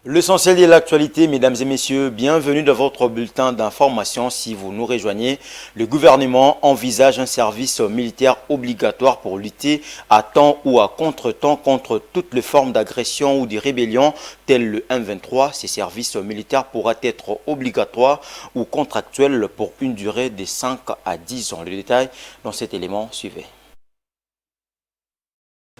L'essentiel de l'actualité, mesdames et messieurs, bienvenue dans votre bulletin d'information. Si vous nous rejoignez, le gouvernement envisage un service militaire obligatoire pour lutter à temps ou à contre-temps contre toutes les formes d'agression ou de rébellion telles le M23. Ces services militaires pourraient être obligatoires ou contractuels pour une durée de 5 à 10 ans. Le détail dans cet élément suivait.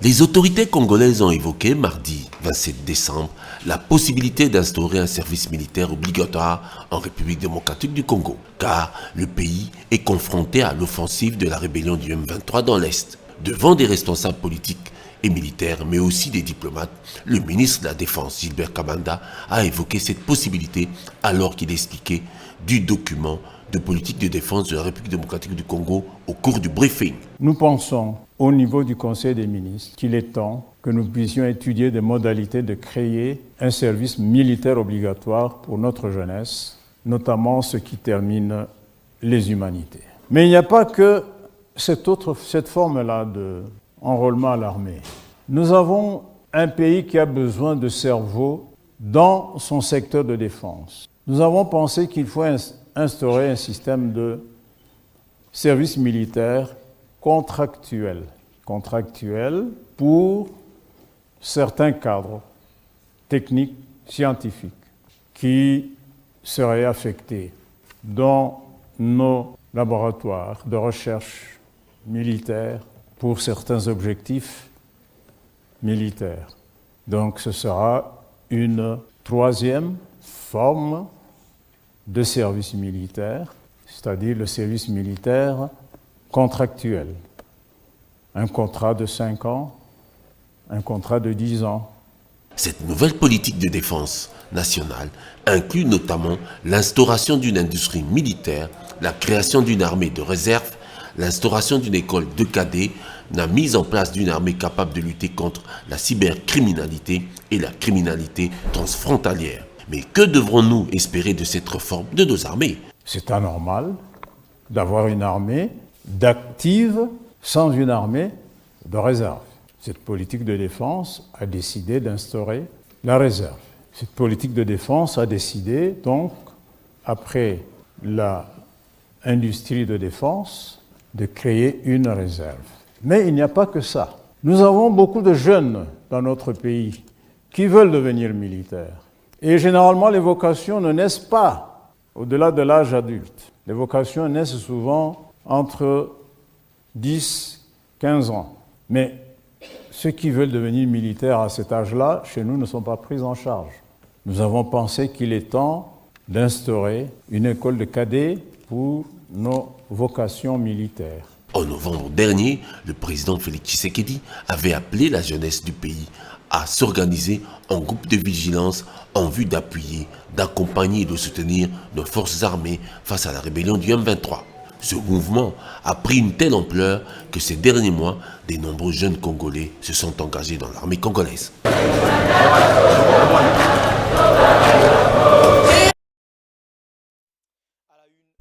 Les autorités congolaises ont évoqué mardi 27 décembre la possibilité d'instaurer un service militaire obligatoire en République démocratique du Congo, car le pays est confronté à l'offensive de la rébellion du M23 dans l'Est. Devant des responsables politiques et militaires, mais aussi des diplomates, le ministre de la Défense, Gilbert Kabanda, a évoqué cette possibilité alors qu'il expliquait du document de politique de défense de la République démocratique du Congo au cours du briefing. Nous pensons au niveau du Conseil des ministres qu'il est temps que nous puissions étudier des modalités de créer un service militaire obligatoire pour notre jeunesse, notamment ceux qui terminent les humanités. Mais il n'y a pas que cette forme-là d'enrôlement à l'armée. Nous avons un pays qui a besoin de cerveau dans son secteur de défense. Nous avons pensé qu'il faut instaurer un système de service militaire contractuel pour certains cadres techniques, scientifiques qui seraient affectés dans nos laboratoires de recherche militaire pour certains objectifs militaires. Donc ce sera une troisième forme de service militaire, c'est-à-dire le service militaire contractuel. Un contrat de 5 ans, un contrat de 10 ans. Cette nouvelle politique de défense nationale inclut notamment l'instauration d'une industrie militaire, la création d'une armée de réserve, l'instauration d'une école de cadets, la mise en place d'une armée capable de lutter contre la cybercriminalité et la criminalité transfrontalière. Mais que devrons-nous espérer de cette réforme de nos armées? C'est anormal d'avoir une armée d'active sans une armée de réserve. Cette politique de défense a décidé d'instaurer la réserve. Cette politique de défense a décidé donc, après l'industrie de défense, de créer une réserve. Mais il n'y a pas que ça. Nous avons beaucoup de jeunes dans notre pays qui veulent devenir militaires. Et généralement, les vocations ne naissent pas au-delà de l'âge adulte. Les vocations naissent souvent entre 10 et 15 ans. Mais ceux qui veulent devenir militaires à cet âge-là, chez nous, ne sont pas pris en charge. Nous avons pensé qu'il est temps d'instaurer une école de cadets pour nos vocations militaires. En novembre dernier, le président Félix Tshisekedi avait appelé la jeunesse du pays à s'organiser en groupe de vigilance en vue d'appuyer, d'accompagner et de soutenir nos forces armées face à la rébellion du M23. Ce mouvement a pris une telle ampleur que ces derniers mois, de nombreux jeunes Congolais se sont engagés dans l'armée congolaise.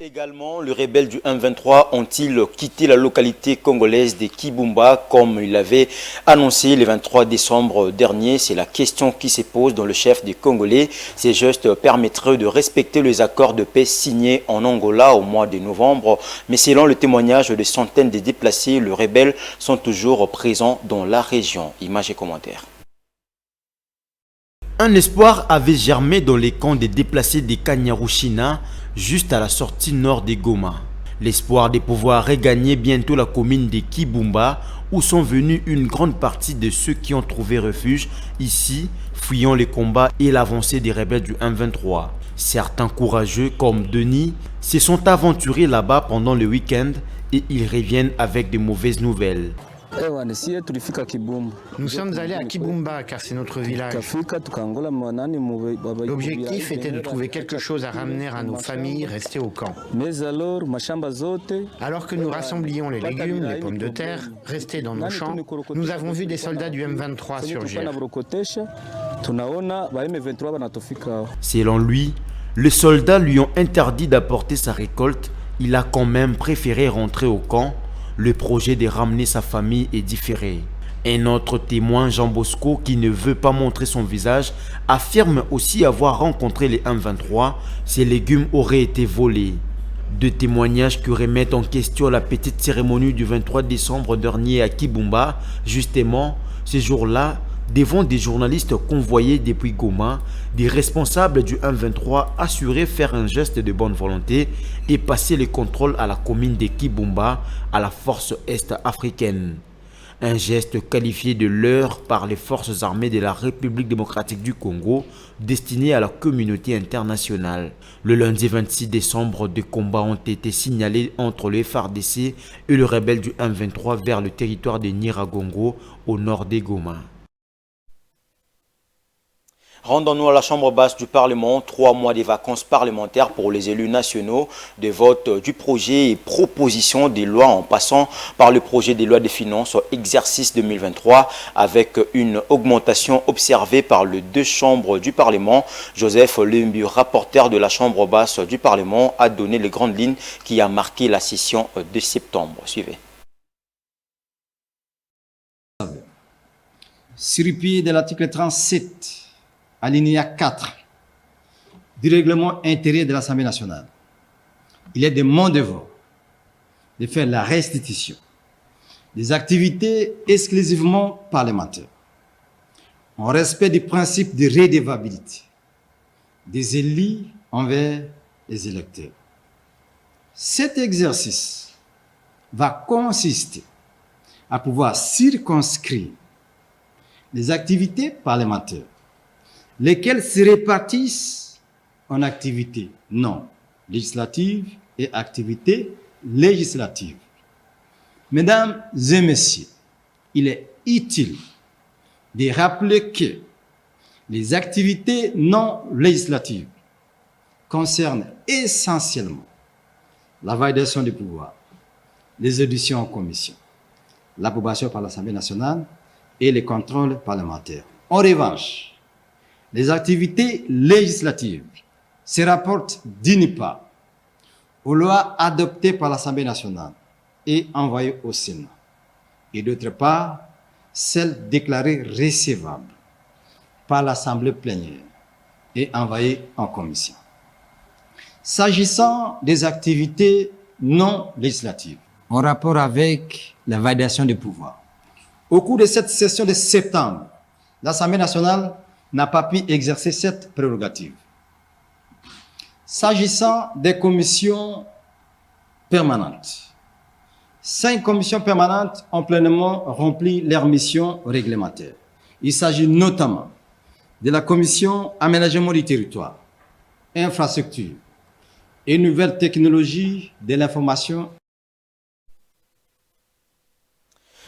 Également, les rebelles du M23 ont-ils quitté la localité congolaise de Kibumba comme il l'avait annoncé le 23 décembre dernier? C'est la question qui se pose dans le chef des Congolais. Ces gestes permettraient de respecter les accords de paix signés en Angola au mois de novembre. Mais selon le témoignage de centaines de déplacés, les rebelles sont toujours présents dans la région. Images et commentaires. Un espoir avait germé dans les camps des déplacés de Kanyarushina, juste à la sortie nord de Goma. L'espoir de pouvoir regagner bientôt la commune de Kibumba, où sont venus une grande partie de ceux qui ont trouvé refuge ici, fuyant les combats et l'avancée des rebelles du M23. Certains courageux, comme Denis, se sont aventurés là-bas pendant le week-end et ils reviennent avec de mauvaises nouvelles. Nous sommes allés à Kibumba car c'est notre village. L'objectif était de trouver quelque chose à ramener à nos familles restées au camp. Alors que nous rassemblions les légumes, les pommes de terre, restés dans nos champs, nous avons vu des soldats du M23 surgir. Selon lui, les soldats lui ont interdit d'apporter sa récolte. Il a quand même préféré rentrer au camp. Le projet de ramener sa famille est différé. Un autre témoin, Jean Bosco, qui ne veut pas montrer son visage, affirme aussi avoir rencontré les M23. Ces légumes auraient été volés. Deux témoignages qui remettent en question la petite cérémonie du 23 décembre dernier à Kibumba. Justement, ces jours-là, devant des journalistes convoyés depuis Goma, des responsables du M23 assuraient faire un geste de bonne volonté et passer le contrôle à la commune de Kibumba à la force est-africaine. Un geste qualifié de leurre par les forces armées de la République démocratique du Congo, destiné à la communauté internationale. Le lundi 26 décembre, des combats ont été signalés entre le FARDC et le rebelle du M23 vers le territoire de Nyiragongo, au nord des Goma. Rendons-nous à la Chambre basse du Parlement, 3 mois de vacances parlementaires pour les élus nationaux, de vote du projet et proposition des lois en passant par le projet des lois des finances exercice 2023 avec une augmentation observée par les deux chambres du Parlement. Joseph Lembu, rapporteur de la Chambre basse du Parlement, a donné les grandes lignes qui a marqué la session de septembre. Suivez. Sur le pied de l'article 37, alinéa 4 du règlement intérieur de l'Assemblée nationale, il est de mon devoir de faire la restitution des activités exclusivement parlementaires en respect du principe de redevabilité des élus envers les électeurs. Cet exercice va consister à pouvoir circonscrire les activités parlementaires lesquelles se répartissent en activités non législatives et activités législatives. Mesdames et messieurs, il est utile de rappeler que les activités non législatives concernent essentiellement la validation du pouvoir, les auditions en commission, l'approbation par l'Assemblée nationale et les contrôles parlementaires. En revanche, les activités législatives se rapportent d'une part aux lois adoptées par l'Assemblée nationale et envoyées au Sénat, et d'autre part, celles déclarées recevables par l'Assemblée plénière et envoyées en commission. S'agissant des activités non législatives, en rapport avec la validation du pouvoir, au cours de cette session de septembre, l'Assemblée nationale n'a pas pu exercer cette prérogative. S'agissant des commissions permanentes, 5 commissions permanentes ont pleinement rempli leurs missions réglementaires. Il s'agit notamment de la commission aménagement du territoire, infrastructure et nouvelles technologies de l'information.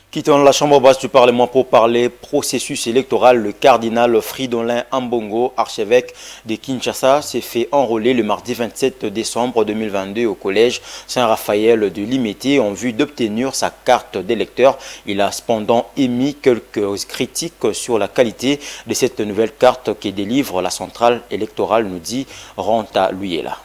Quittons la Chambre basse du Parlement pour parler processus électoral. Le cardinal Fridolin Ambongo, archevêque de Kinshasa, s'est fait enrôler le mardi 27 décembre 2022 au collège Saint-Raphaël de Limete en vue d'obtenir sa carte d'électeur. Il a cependant émis quelques critiques sur la qualité de cette nouvelle carte que délivre la centrale électorale, nous dit Ranta Luyela.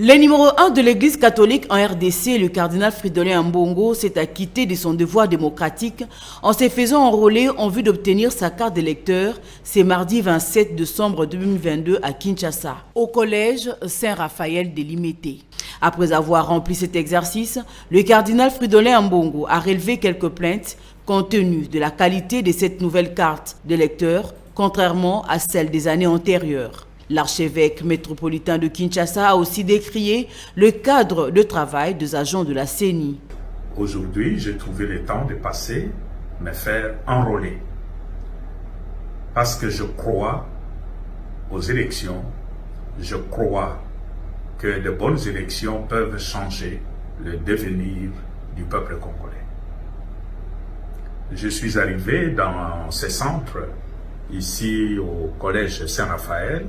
Le numéro 1 de l'église catholique en RDC, le cardinal Fridolin Ambongo, s'est acquitté de son devoir démocratique en se faisant enrôler en vue d'obtenir sa carte d'électeur. C'est mardi 27 décembre 2022 à Kinshasa, au collège Saint-Raphaël de Limete. Après avoir rempli cet exercice, le cardinal Fridolin Ambongo a relevé quelques plaintes compte tenu de la qualité de cette nouvelle carte d'électeur, contrairement à celle des années antérieures. L'archevêque métropolitain de Kinshasa a aussi décrié le cadre de travail des agents de la CENI. Aujourd'hui, j'ai trouvé le temps de passer, me faire enrôler. Parce que je crois aux élections, je crois que de bonnes élections peuvent changer le devenir du peuple congolais. Je suis arrivé dans ce centre, ici au collège Saint-Raphaël.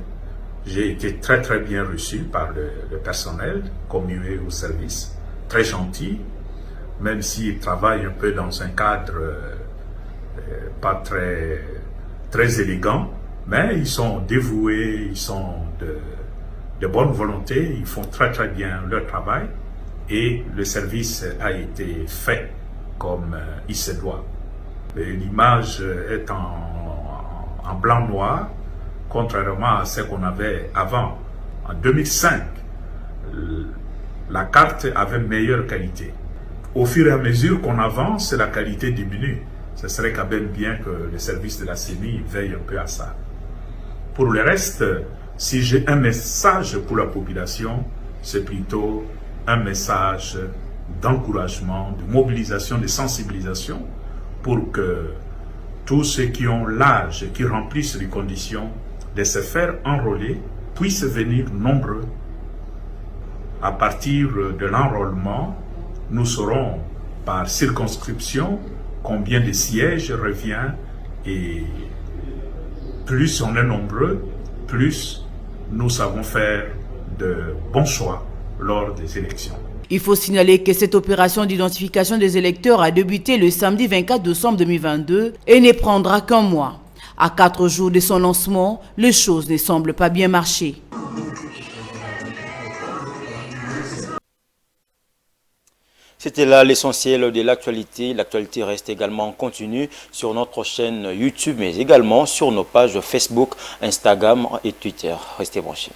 J'ai été très bien reçu par le personnel, commué au service, très gentil, même s'ils travaillent un peu dans un cadre pas très élégant, mais ils sont dévoués, ils sont de bonne volonté, ils font très bien leur travail et le service a été fait comme il se doit. L'image est en blanc-noir, contrairement à ce qu'on avait avant. En 2005, la carte avait meilleure qualité. Au fur et à mesure qu'on avance, la qualité diminue. Ce serait quand même bien que le service de la CENI veille un peu à ça. Pour le reste, si j'ai un message pour la population, c'est plutôt un message d'encouragement, de mobilisation, de sensibilisation pour que tous ceux qui ont l'âge et qui remplissent les conditions de se faire enrôler puissent venir nombreux. À partir de l'enrôlement, nous saurons par circonscription combien de sièges revient et plus on est nombreux, plus nous savons faire de bons choix lors des élections. Il faut signaler que cette opération d'identification des électeurs a débuté le samedi 24 décembre 2022 et ne prendra qu'un mois. À 4 jours de son lancement, les choses ne semblent pas bien marcher. C'était là l'essentiel de l'actualité. L'actualité reste également continue sur notre chaîne YouTube, mais également sur nos pages Facebook, Instagram et Twitter. Restez branchés.